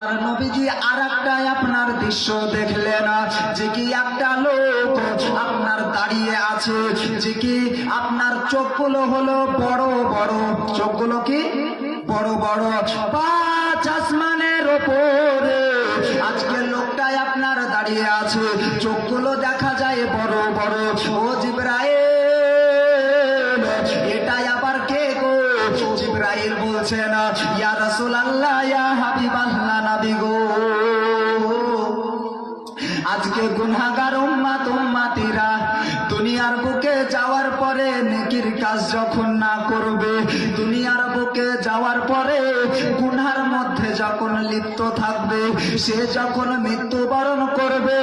নবীজি আরেকটা আপনার দৃশ্য দেখলেন যে কি একটা লোক আপনার দাঁড়িয়ে আছে, যে কি আপনার চোখগুলো হলো বড় বড়, চোখগুলো কি বড় বড়, পাঁচ আসমানের ওপরে আজকে লোকটাই আপনার দাঁড়িয়ে আছে, চোখগুলো দেখা যায় বড় বড়। ও জিবরাইল, এটাই আবার কে গো? জিবরাইল বলছেন, ইয়া রাসূলুল্লাহ, ইয়া হাবিবাল্লাহ, নবী গো, আজকে গুনাহগার উম্মত উম্মতিরা দুনিয়ার বুকে যাওয়ার পরে নেকির কাজ যখন না করবে, দুনিয়ার বুকে যাওয়ার পরে গুনার মধ্যে যখন লিপ্ত থাকবে, সে যখন মৃত্যুবরণ করবে,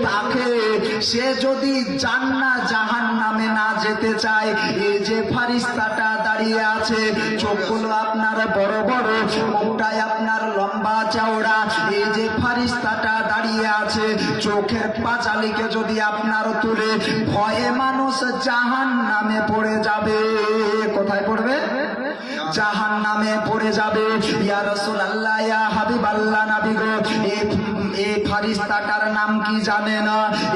তাকে সে যদি জান্নাত জাহান্নামে না যেতে চায়, এই যে ফারিস্তাটা দাঁড়িয়ে আছে, চোখগুলো আপনার বড় বড়, মুখটাই আপনার লম্বা চওড়া, এই যে ফারিস্তাটা দাঁড়িয়ে আছে, চোখের পাঁচালিকে যদি আপনার তুলে, ভয়ে মানুষ জাহান্নামে পড়ে যাবে। কোথায় পড়বে? জাহান্নামে পড়ে যাবে। ইয়া রাসূলুল্লাহ, ইয়া হাবিবাল্লাহ, নবী গো, এই ফারিস্তাটার নাম কি জানেন?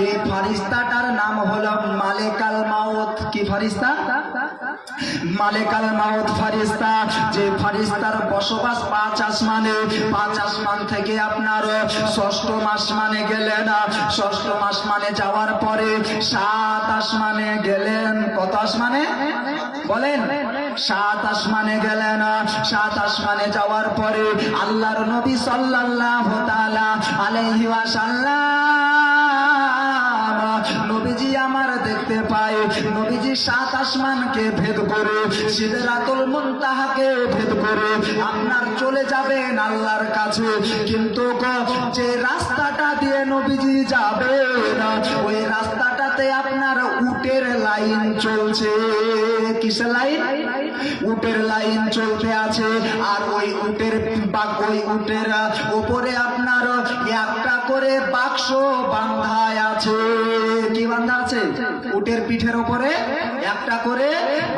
এই ফারিস্তাটার নাম হলো মালিকাল মাউত। কি ফারিস্তা? মালিকাল মাউত ফারিস্তা। যে ফারিস্তার বসবাস পাঁচ আসমানে, পাঁচ আসমান থেকে আপনার ষষ্ঠ আসমানে গেলেন, ষষ্ঠ আসমানে যাওয়ার পরে সাত আসমানে গেলেন। কত আসমানে বলেন? সাত আসমানে গেলেন। সাত আসমানে যাওয়ার পরে আল্লাহর নবী সাল্লাল্লাহু তাআলা আলাইহি ওয়াসাল্লাম, নবীজি আমার দেখতে পায়, নবীজি সাত আসমানকে ভেদ করে, সিদরাতুল মুনতাহাকে ভেদ করে আপনার চলে যাবেন আল্লাহর কাছে। কিন্তু যে রাস্তাটা দিয়ে নবীজি যাবেন, ওই রাস্তাটাতে আপনার উটের লাইন চলছে। কিসের লাইন? উটের লাইন চলতে আছে। আর ওই উটের উপরে আপনার একটা করে বাক্স বাঁধায় আছে। কি বাঁধা আছে? উটের পিঠের উপরে একটা করে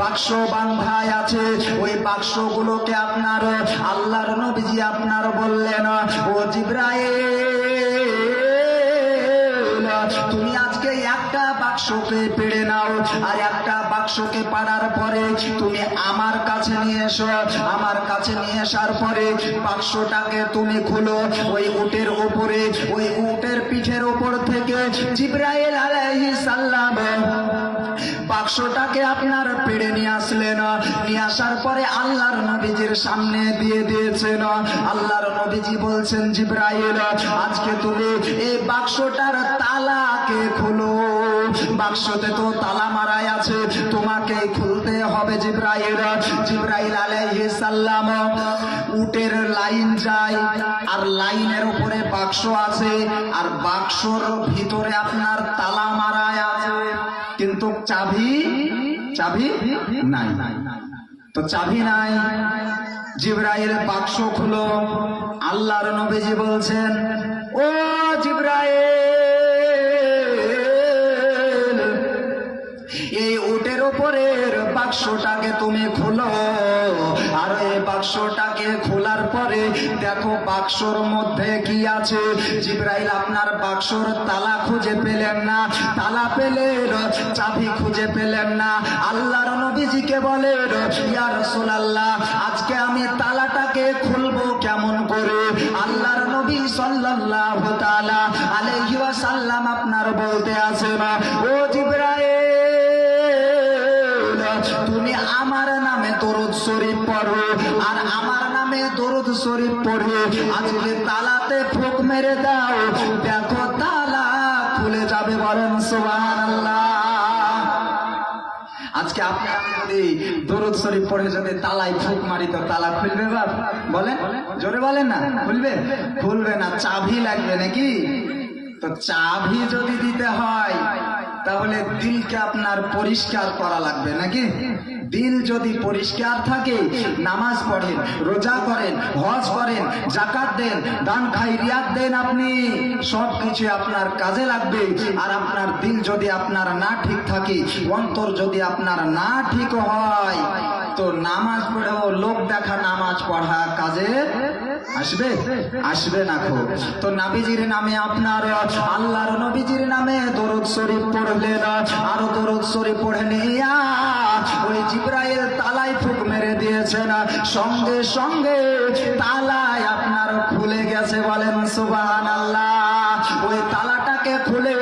বাক্স বাঁধায় আছে। ওই বাক্সগুলোকে আপনার আল্লাহর নবীজি আপনার বললেন, ও জিবরাইল, তুমি আজকে একটা বাক্সকে পেড়ে নাও, আর একটা বাক্সকে পাড়ার পরে তুমি আমার কাছে নিয়ে এসো। আমার কাছে নিয়ে আসার পরে বাক্সটাকে তুমি খুলো। ওই উটের উপরে, ওই উটের পিঠের উপর থেকে জিবরাইল আলাইহিস সালাম বাক্সটাকে আপনার পেড়ে নিয়ে আসলেন। নিয়ে আসার পরে আল্লাহর নবীজির সামনে দিয়ে দিয়েছেন। আল্লাহর নবীজি বলছেন, জিবরাইল, আজকে তুমি এই বাক্সটার তালাকে খুলো। বাক্সতে তো তালা মারাই আছে, তোমাকে খুলতে হবে জিবরাইল। জিবরাইল আলাইহিস সালাম উটের লাইন যায়, আর লাইনের উপরে বাক্স আছে, আর বাক্সর ভিতরে আপনার তালা মারাই আছে, কিন্তু চাবি নাই। তো চাবি নাই। জিবরাইল বাক্স খুলো। আল্লাহর নবীজি বলছেন, ও জিবরাইল, এই উটের উপরের বাক্সটাকে তুমি খোলো। আর এই বাক্সটাকে খোলার পরে দেখো বাক্সর মধ্যে কি আছে। জিবরাইল আপনার বাক্সর তালা খুঁজে পেলেন না, তালা পেলেন, চাবি খুঁজে পেলেন না। আল্লাহর নবীজিকে বলেন, ইয়া রাসূলুল্লাহ, আজকে আমি তালাটাকে খুলবো কেমন করে? আল্লাহর নবী সাল্লাল্লাহু তাআলা আলাইহি ওয়াসাল্লাম আপনার বলতে আছেন, ও জিবরাইল, তুমি আমার নামে দরুদ শরীফ পড়ো, আর আমার নামে দরুদ শরীফ পড়ে আজকে তালাতে ফুঁক মেরে দাও, দেখো তালা খুলে যাবে। বলেন সুবহানাল্লাহ। আজকে আপনি যদি দরুদ শরীফ পড়ে যদি তালায় ফুঁক মারি, তো তালা খুলবে? বাপ বলেন, জোরে বলেন না। খুলবে না। চাবি লাগবে নাকি? তো চাবি যদি দিতে হয় তাহলে দিলকে আপনার পরিষ্কার করা লাগবে নাকি? দিল যদি পরিষ্কার থাকে, নামাজ পড়েন, রোজা করেন, হজ করেন, যাকাত দেন, দান খায়রিয়াত দেন, আপনি সবকিছু আপনার কাজে লাগবে। আর আপনার দিল যদি আপনার না ঠিক থাকে, অন্তর যদি আপনার না ঠিক হয়, তো নামাজ পড়েও লোক দেখা নামাজ পড়া কাজে আসবে? আসবে না খো। তো নবীজির নামে আপনার আল্লাহর নবীজির নামে দরুদ শরীফ পড়লেন, আর দরুদ শরীফ পড়ে নিয়া ওই জিবরাইল তালায় ফুক মেরে দিয়েছেন, সঙ্গে সঙ্গে তালায় আপনার খুলে গেছে। বলেন সুবহানাল্লাহ। ওই তালাটাকে খুলে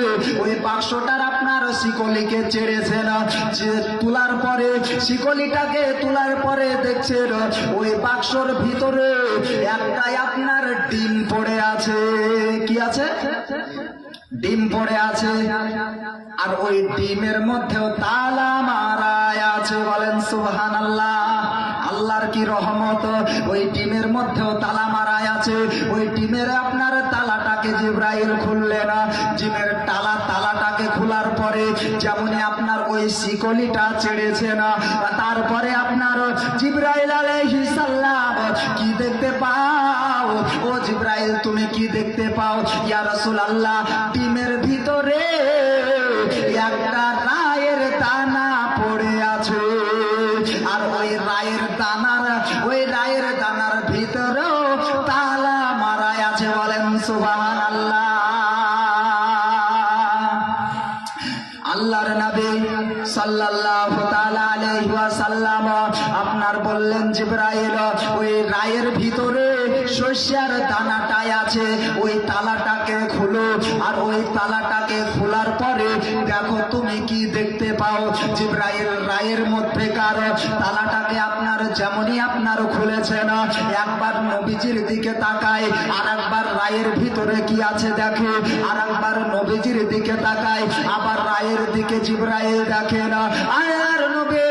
ওই বাক্সটার আপনার শিকলিকে চেড়েছেন, যে তোলার পরে শিকলিটাকে তোলার পরে দেখছেন ওই বাক্সর ভিতরে একটাই আপনার ডিম পড়ে আছে। কি আছে? ডিম পড়ে আছে। আর ওই ডিমের মধ্যেও তালা মারা আছে। বলেন সুবহানাল্লাহ। আল্লাহর কি রহমত, ওই ডিমের মধ্যেও তালা মারা আছে। ওই ডিমের আপনার তালাটাকে জিবরাইল খুললেন, ডিমের তালাটাকে খোলার পরে যেমনই আপনার ওই শিকলিটা ছেড়েছেন, তারপরে আপনার জিবরাইল আলাইহিস সালাম কি দেখতে পাও? ও জিবরাইল তুমি কি দেখতে পাও? ইয়া রাসূলুল্লাহ, ডিমের ভিতরে একটা রায়ের দানা পড়ে আছে, আর ওই রায়ের দানার ভিতরেও তালা মারা আছে। বলেন সুবহানাল্লাহ। আল্লাহর নবী সাল্লাল্লাহু তাআলা আলাইহি ওয়াসাল্লাম আপনার বললেন জিবরাইল, ওই রায়ের ভিতরে শস্যের দানাটাই আছে, ওই তালাটাকে খুলো। আর ওই তালাটাকে খোলার পরে দেখো তুমি কি দেখতে পাও? জিবরাইল রায়ের মধ্যেকার তালাটাকে আপনার যেমনই আপনার খুলেছেন, একবার নবীজির দিকে তাকায়, আর একবার রায়ের ভিতরে কি আছে দেখে, আর একবার নবীজির দিকে তাকায়, আবার রায়ের দিকে জিবরাইল দেখেন। আল্লাহর নবী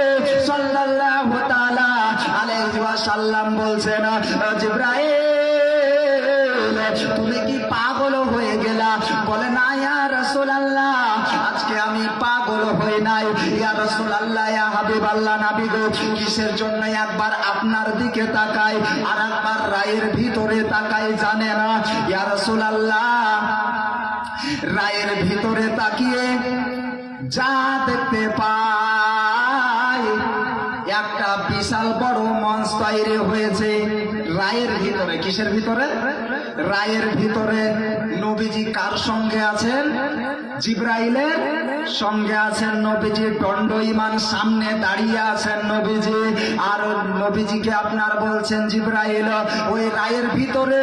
সাল্লাল্লাহু তাআলা আলাইহি ওয়াসাল্লাম বলছেন, জিবরাইল তুমি কি পাগল হয়ে গেলা? বলে না ইয়া রাসূলুল্লাহ, আজকে আমি পাগল হই নাই। ইয়া রাসূলুল্লাহ, ইয়া হাবিবাল্লাহ, নবী গো, কিসের জন্য একবার আপনার দিকে তাকাই আর একবার রায়ের ভিতরে তাকাই জানে না? ইয়া রাসূলুল্লাহ, রায়ের ভিতরে তাকিয়ে যা দেখতে পাই, একটা বিশাল বড় মঞ্চ তৈরি হয়েছে রায়ের ভিতরে। কিসের ভিতরে? রায়ের ভিতরে। নবীজি কার সঙ্গে আছেন? জিবরাইলের সঙ্গে আছেন। নবীজি দণ্ড ইমান সামনে দাঁড়িয়ে আছেন নবীজি, আর নবীজিকে আপনার বলছেন জিবরাইল, ওই রায়ের ভিতরে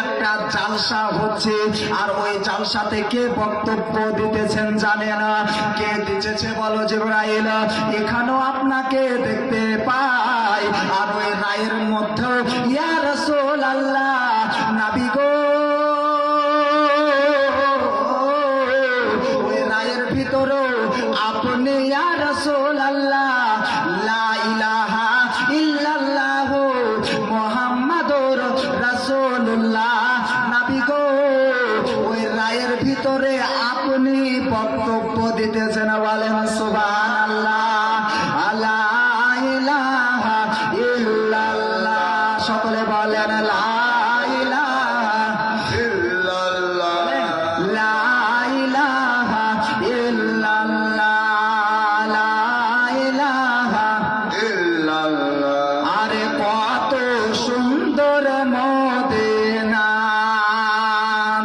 একটা জালসা হচ্ছে, আর ওই জালসাতে কে বক্তব্য দিতেছেন জানে না? কে দিতেছে বলো জিবরাইল? এখানেও আপনাকে দেখতে পাই, আর ওই রায়ের মধ্যে ইয়া রাসূলুল্লাহ, নবী গো, ওই রায়ের ভিতরে আপনি ইয়া রাসূলুল্লাহ লা ইলাহা ইল্লাল্লাহ মুহাম্মাদুর রাসূলুল্লাহ, নবী গো, ওই রায়ের ভিতরে আপনি বক্তব্য দিতেছেন। বলেন সুবহানাল্লাহ। লা ইলাহা ইল্লাল্লাহ। সকলে বলেন লা ইলাহা ইল্লাল্লাহ, লা ইলাহা ইল্লাল্লাহ, লা ইলাহা ইল্লাল্লাহ। আরে কত সুন্দর মদিনা,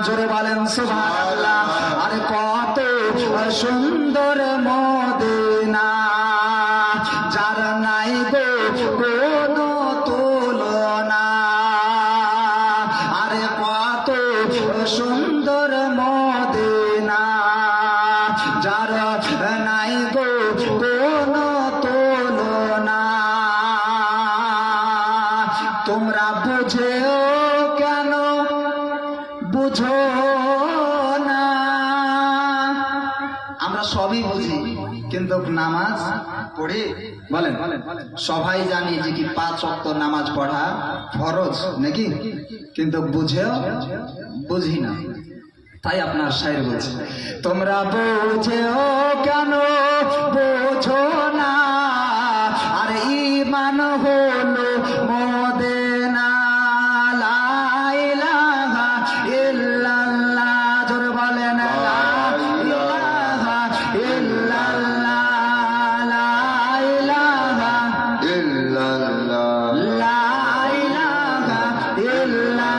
জোরে বলেন সুবহানাল্লাহ। আরে কত সুন্দর মদিনা, যার নাই গো কোনো তুলনা। আরে কত সুন্দর মদিনা, যার নাই গো কোনো তুলনা। তোমরা বুঝেও কেন বুঝো না? আমরা সবই বুঝি, কিন্তু নামাজ পড়ি? বলেন, সবাই জানি যে কি 5 ওয়াক্ত নামাজ পড়া ফরজ নাকি, কিন্তু বুঝেও বুঝি না। তাই আপনার শায়ের বলছে, তোমরা বুঝেও কেন বুঝো না? আর ঈমান হলো মদিনা, লা ইলাহা ইল্লাল্লাহ। জোরে বলেন লা ইলাহা ইল্লাল্লাহ, লা ইলাহা ইল্লাল্লাহ, লা ইলাহা ইল্লাল্লাহ।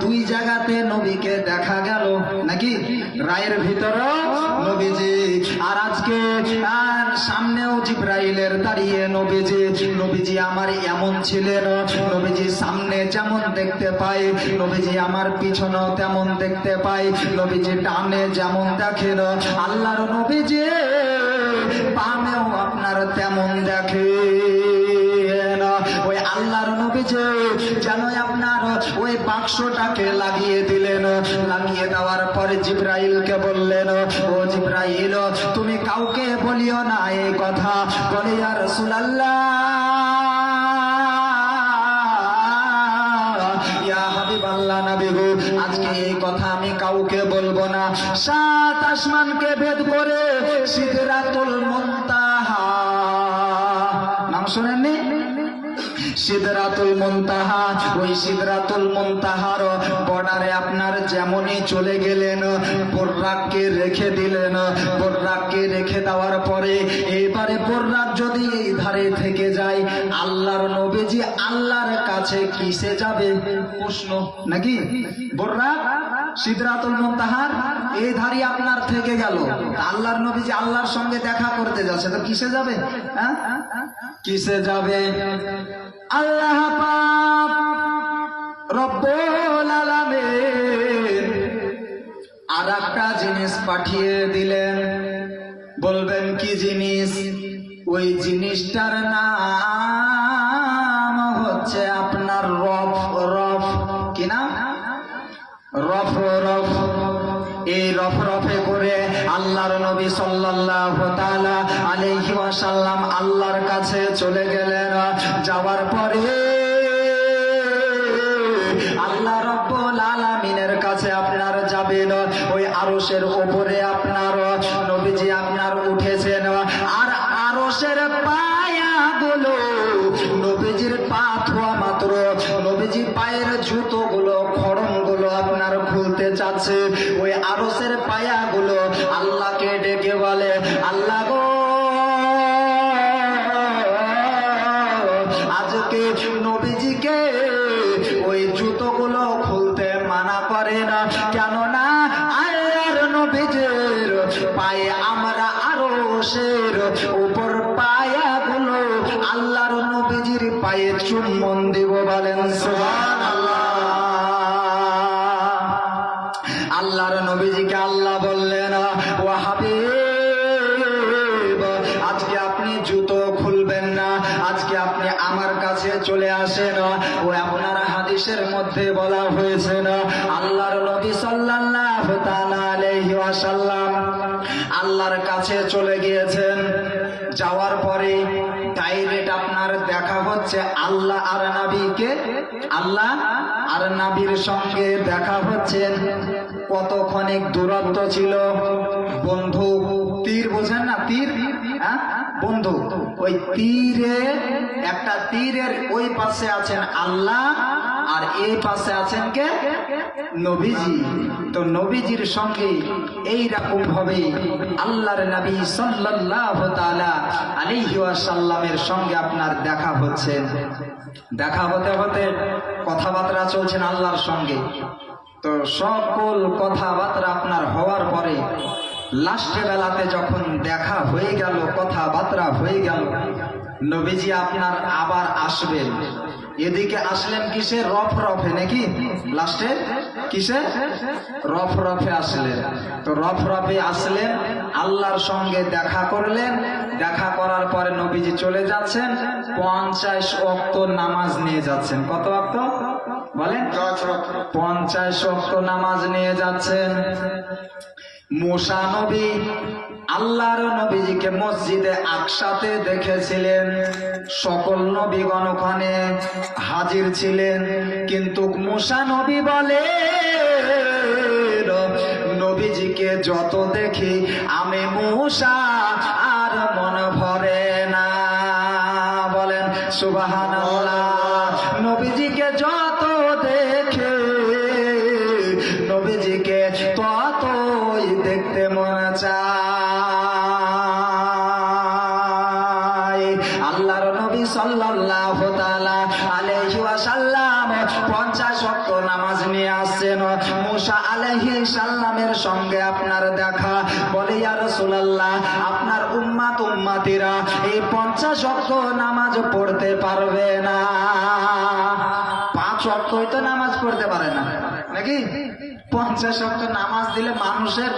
দুই জায়গাতে নবীকে দেখা গেল নাকি, রায়ের ভিতরে নবীজি, আর আজকে আর সামনেও জিবরাইলের দাঁড়িয়ে নবীজি আমার এমন ছিলেন, নবীজি সামনে যেমন দেখতে পাই, নবীজি আমার পিছনেও তেমন দেখতে পাই, নবীজি ডানে যেমন দেখেন, আল্লাহর নবীজি বামেও আপনার তেমন দেখে। ওই আল্লাহর নবীজি যেন আপনার ওই বাক্সটাকে লাগিয়ে দিলেন, লাগিয়ে দেওয়ার পরে জিবরাইলকে বললেন, ও জিবরাইল তুমি কাউকে বলিও না এই কথা। বলে ইয়া রাসূলুল্লাহ, ইয়া হাবিবাল্লাহ নবী গো, আজকে এই কথা আমি কাউকে বলবো না। সাত আসমানকে ভেদ করে সিদরাতুল মুনতাহা, নাম শুনেননি? সিদরাতুল মুনতাহা, ওই সিদরাতুল মুনতাহার বর্ডারে আপনার যেমনই চলে গেলেন, বুররাককে রেখে দিলেন। বুররাককে রেখে দেওয়ার পরে এবারে বুররাক যদি এই ধারে থেকে যায়, আল্লাহর নবীজি আল্লাহর কাছে কিসে যাবে? প্রশ্ন নাকি? বুররাক সিদরাতুল মুনতাহার এই ধারে আপনার থেকে গেল, আল্লাহর নবীজি আল্লাহর সঙ্গে দেখা করতে যাচ্ছে, তো কিসে যাবে? হ্যাঁ, কিসে যাবে? আল্লাহ পাক রব্বুল আলামিন আর একটা জিনিস পাঠিয়ে দিলেন। বলবেন কি জিনিস? ওই জিনিসটার নাম হচ্ছে আপনার রফ। রফ কি নাম? রফ। রফ। এই রফে করে আল্লাহর নবী সাল্লাল্লাহু তাআলা আলাইহি ওয়াসাল্লাম আল্লাহর কাছে চলে গেলেন। যাওয়ার পরে আল্লাহ রাব্বুল আলামিনের কাছে আপনার যাবেন, ওই আরশের উপরে আপনার নবীজি আপনার উঠেছেন, আর আরশের পায়াগুলো নবীজির পা ধোয়া মাত্র নবীজি পায়ের জুতোগুলো খড়মগুলো আপনার খুলতে চাচ্ছে। ওই আরশের পায়াগুলো আল্লাহকে ডেকে বলে, আল্লাহ গো, আজকে নবীজিকে ওই জুতোগুলো খুলতে মানা করে না, কেননা আল্লাহর নবীজির পায়ে আমরা আরশের উপর পায়াগুলো আল্লাহর নবীজির পায়ে চুম্বন দিব। বলেন সুবহানাল্লাহ। আল্লাহর নবীজিকে আল্লাহ বললেন, ও হাবিব, আজকে আপনি জুতো খুলবেন না, আজকে আপনি আমার কাছে চলে আসেন। ও আপনার হাদিসের মধ্যে বলা হয়েছে না, আল্লাহর নবী সাল্লাল্লাহু তাআলা আলাইহি ওয়াসাল্লাম আল্লাহর কাছে চলে গিয়েছেন। যাওয়ার পরে ডাইরেক্ট আপনার দেখা হচ্ছে আল্লাহ আর নবীকে, আল্লাহ আর নবীর সঙ্গে দেখা হচ্ছে। কতক্ষণিক দূরত্ব ছিল? বন্ধু তীর, বোঝেন না তীর? হ্যাঁ, বন্ধু। ওই তীরে একটা তীরের ওই পাশে আছেন আল্লাহ, আর এই পাশে আছেন কে? নবীজি। তো নবীজির সঙ্গে এই রকম ভাবে আল্লাহর নবী সাল্লাল্লাহু তাআলা আলাইহি ওয়াসাল্লামের সঙ্গে আপনার দেখা হচ্ছে। দেখা হতে হতে কথাবার্তা চলছেন আল্লাহর সঙ্গে। তো সকল কথাবার্তা আপনার হওয়ার পরে লাস্টে বেলাতে যখন দেখা হয়ে গেল, কথাবার্তা হয়ে গেল, নবীজি আপনার আবার আসবেন। এদিকে আসলেন কিসে? রফে নাকি? লাস্টে কিসে? রফে আসলেন। তো রফে আসলেন, আল্লাহর সঙ্গে দেখা করলেন। দেখা করার পরে নবীজি চলে যাচ্ছেন, 50 ওয়াক্ত নামাজ নিয়ে যাচ্ছেন। কত ওয়াক্ত বলেন? 50 ওয়াক্ত নামাজ নিয়ে যাচ্ছেন। মুসা নবী আল্লাহর নবীজিকে মসজিদে আকসাতে দেখেছিলেন, সকল নবীগণ ওখানে হাজির ছিলেন, কিন্তু মুসা নবী বলে, নবীজিকে যত দেখি আমি মুসা আর মন ভরে না। বলেন সুবহানাল্লাহ। নবীজিকে যত দেখে, নবীজিকে ততই দেখতে মন চায়। আল্লাহর নবী সাল্লাল্লাহু তাআলা আলাইহি ওয়াসাল্লাম 50 ওয়াক্ত নামাজ নিয়ে আসছেন, মুসা আলাইহিস সালামের সঙ্গে আপনার দেখা। বলে ইয়া রাসূলুল্লাহ, আপনার উম্মত উম্মতিরা এই 50 ওয়াক্ত নামাজ পড়তে পারবে না। 5 ওয়াক্তই তো নামাজ পড়তে পারে না নাকি? 50 ওয়াক্ত নামাজ দিলে মানুষের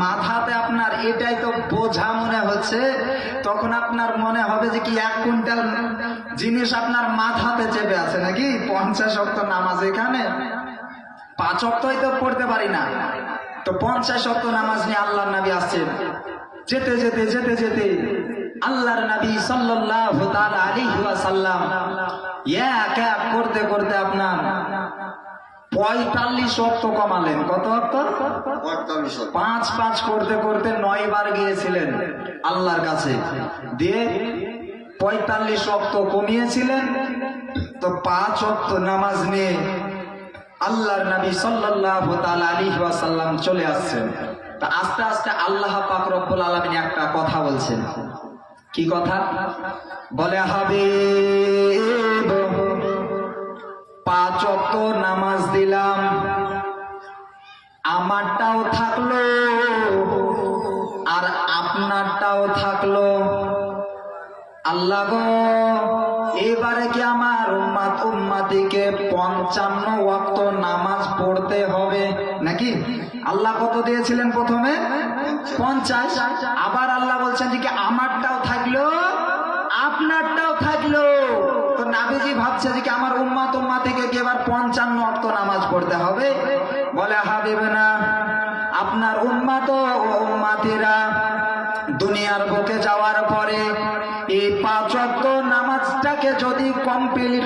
মাথাতে আপনার এটাই তো বোঝা মনে হচ্ছে। তখন আপনার মনে হবে যে কি 1 কুইন্টাল জিনিস আপনার মাথাতে চেপে আছে নাকি? 50 ওয়াক্ত নামাজ এখানে 5 ওয়াক্তই তো পড়তে পারি না, তো 50 ওয়াক্ত নামাজ নিয়ে আল্লাহর নবী আসছেন। যেতে যেতে যেতে যেতে আল্লাহর নবী সাল্লাল্লাহু তাআলা আলাইহি ওয়াসাল্লাম এক এক করতে করতে আপনার 45 ওয়াক্ত কমালেন। কত ওয়াক্ত? 5 করতে করতে 9 বার গিয়েছিলেন আল্লাহর কাছে, দিয়ে 45 ওয়াক্ত কমিয়েছিলেন। তো 5 ওয়াক্ত নামাজ নিয়ে আল্লাহর নবী সাল্লাল্লাহু তাআলা আলাইহি ওয়াসাল্লাম চলে আসছেন। তা আস্তে আস্তে আল্লাহ পাক রব্বুল আলামিন একটা কথা বলছেন। কি কথা? বলে হাবিব, 5 ওয়াক্ত নামাজ দিলাম, আমারটাও থাকলো আর আপনারটাও থাকলো। আল্লাহ গো, এবারে কি আমার উম্মত উম্মতিকে 55 ওয়াক্ত নামাজ পড়তে হবে নাকি? আল্লাহ কত দিয়েছিলেন প্রথমে? 50। আবার আল্লাহ বলছেন যে কি আমারটাও থাকলো আপনারটাও থাকলো। তো নবীজি ভাবছে যে কি আমার উম্মত উম্মতিকে কি এবার 55 ওয়াক্ত নামাজ পড়তে হবে? বলে হাবিব না, আপনার উম্মত ও উম্মতিরা দুনিয়ার বুকে যাওয়ার পরে এই 5 ওয়াক্ত নামাজটাকে যদি কমপ্লিট